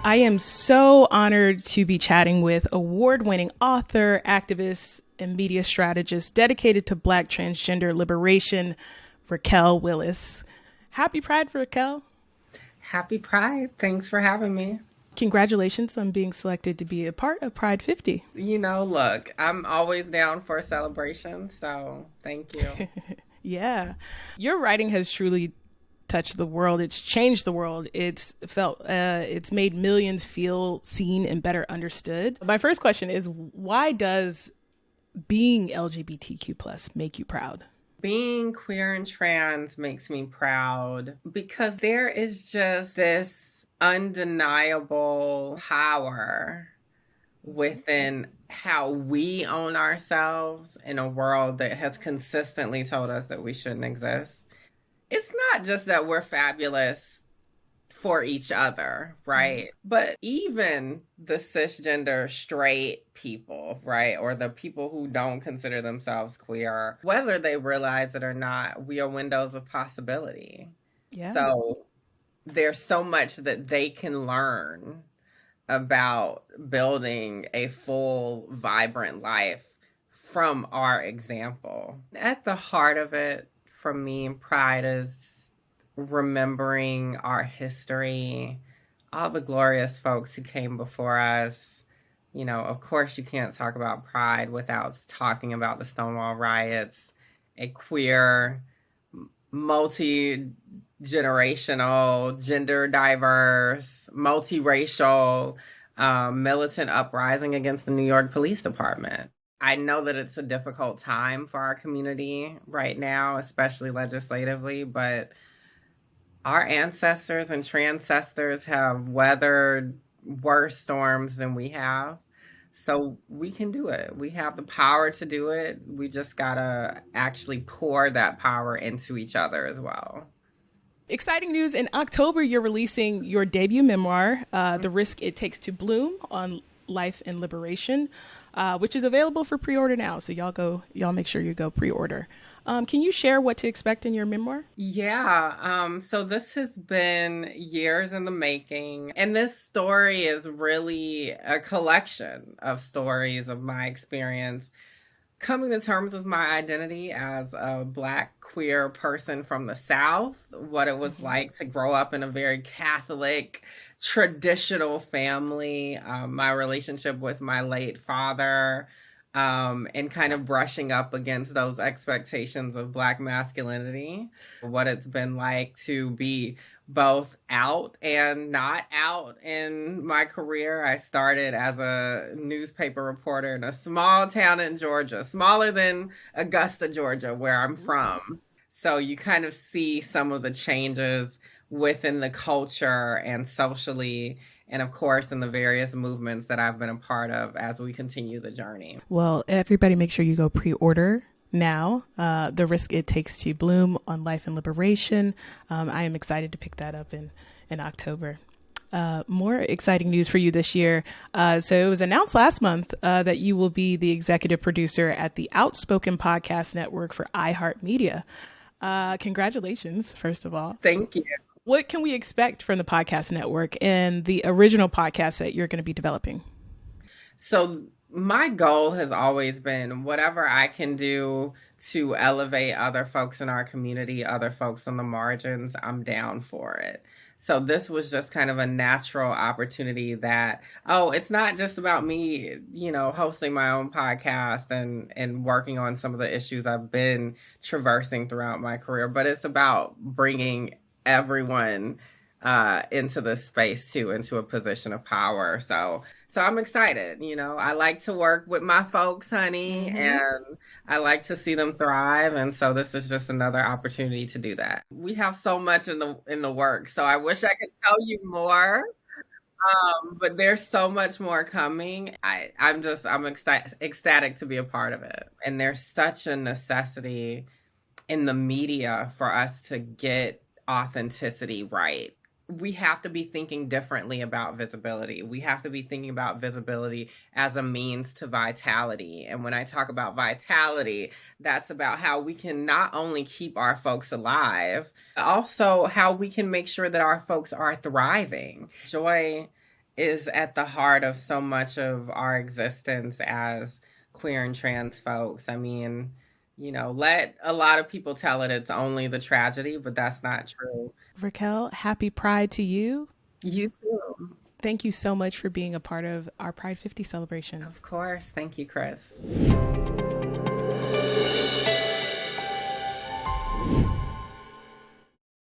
I am so honored to be chatting with award-winning author, activist, and media strategist dedicated to Black transgender liberation, Raquel Willis. Happy Pride, Raquel. Happy Pride. Thanks for having me. Congratulations on being selected to be a part of Pride 50. Look, I'm always down for a celebration, so thank you. Yeah. Your writing has truly touched the world. It's changed the world. It's made millions feel seen and better understood. My first question is, why does being LGBTQ plus make you proud? Being queer and trans makes me proud because there is just this undeniable power within how we own ourselves in a world that has consistently told us that we shouldn't exist. It's not just that we're fabulous for each other, right? But even the cisgender straight people, right? Or the people who don't consider themselves queer, whether they realize it or not, we are windows of possibility. Yeah. So there's so much that they can learn about building a full, vibrant life from our example. At the heart of it, for me, pride is remembering our history, all the glorious folks who came before us. Of course, you can't talk about pride without talking about the Stonewall riots, a queer, multi-generational, gender diverse, multiracial, militant uprising against the New York Police Department. I know that it's a difficult time for our community right now, especially legislatively, but our ancestors and transcestors have weathered worse storms than we have. So we can do it. We have the power to do it. We just gotta actually pour that power into each other as well. Exciting news. In October, you're releasing your debut memoir, The Risk It Takes to Bloom on Life and Liberation, which is available for pre-order now. So y'all make sure you go pre-order. Can you share what to expect in your memoir? Yeah. So this has been years in the making. And this story is really a collection of stories of my experience coming to terms with my identity as a Black queer person from the South, what it was like to grow up in a very Catholic, traditional family, my relationship with my late father, and kind of brushing up against those expectations of Black masculinity, what it's been like to be both out and not out in my career. I started as a newspaper reporter in a small town in Georgia, smaller than Augusta, Georgia, where I'm from. So you kind of see some of the changes within the culture and socially, and of course in the various movements that I've been a part of as we continue the journey. Well, everybody make sure you go pre-order now. The Risk It Takes to Bloom on Life and Liberation. I am excited to pick that up in October. More exciting news for you this year. So it was announced last month that you will be the executive producer at the Outspoken Podcast Network for iHeartMedia. Congratulations, first of all. Thank you. What can we expect from the podcast network and the original podcast that you're going to be developing? So my goal has always been whatever I can do to elevate other folks in our community, other folks on the margins, I'm down for it. So this was just kind of a natural opportunity that, it's not just about me, hosting my own podcast and working on some of the issues I've been traversing throughout my career, but it's about bringing everyone into this space too, into a position of power. So I'm excited. I like to work with my folks, honey, and I like to see them thrive. And so this is just another opportunity to do that. We have so much in the work, so I wish I could tell you more. But there's so much more coming. I'm ecstatic to be a part of it. And there's such a necessity in the media for us to get authenticity right. We have to be thinking differently about visibility. We have to be thinking about visibility as a means to vitality. And when I talk about vitality, that's about how we can not only keep our folks alive, but also how we can make sure that our folks are thriving. Joy is at the heart of so much of our existence as queer and trans folks. I mean, let a lot of people tell it it's only the tragedy, but that's not true. Raquel, happy Pride to you. You too. Thank you so much for being a part of our Pride 50 celebration. Of course. Thank you, Chris.